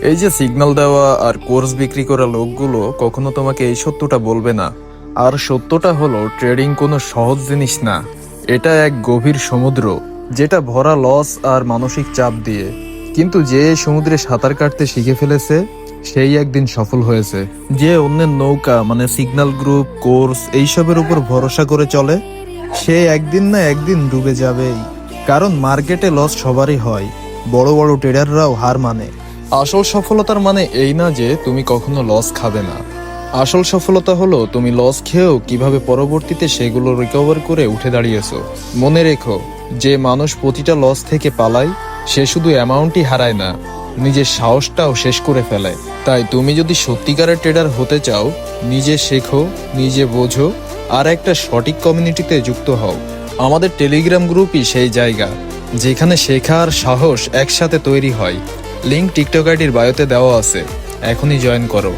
এই যে সিগন্যাল দেওয়া আর কোর্স বিক্রি করা লোকগুলো কখনো তোমাকে এই সত্যটা বলবে না। আর সত্যটা হলো ট্রেডিং কোনো সহজ জিনিস না। এটা এক গভীর সমুদ্র, যেটা ভরা লস আর মানসিক চাপ দিয়ে। কিন্তু যে সমুদ্রে সাঁতার কাটতে শিখে ফেলেছে সেই একদিন সফল হয়েছে। যে অন্যের নৌকা মানে সিগন্যাল গ্রুপ, কোর্স এইসবের উপর ভরসা করে চলে, সে একদিন না একদিন ডুবে যাবেই। কারণ মার্কেটে লস সবারই হয়, বড় বড় ট্রেডাররাও হার মানে। আসল সফলতার মানে এই না যে তুমি কখনো লস খাবে না। আসল সফলতা হলো তুমি লস খেয়েও কিভাবে পরবর্তীতে সেগুলো রিকভার করে উঠে দাঁড়িয়েছো। মনে রেখো, যে মানুষ প্রতিটা লস থেকে পালায় সে শুধু অ্যামাউন্টই হারায় না, নিজের সাহসটাও শেষ করে ফেলে। তাই তুমি যদি সত্যিকারের ট্রেডার হতে চাও, নিজে শেখো, নিজে বোঝো, আর একটা সঠিক কমিউনিটিতে যুক্ত হও। আমাদের টেলিগ্রাম গ্রুপই সেই জায়গা যেখানে শেখা আর সাহস একসাথে তৈরি হয়। লিংক টিকটক আইডির বায়োতে দেওয়া আছে, এখনই জয়েন করো।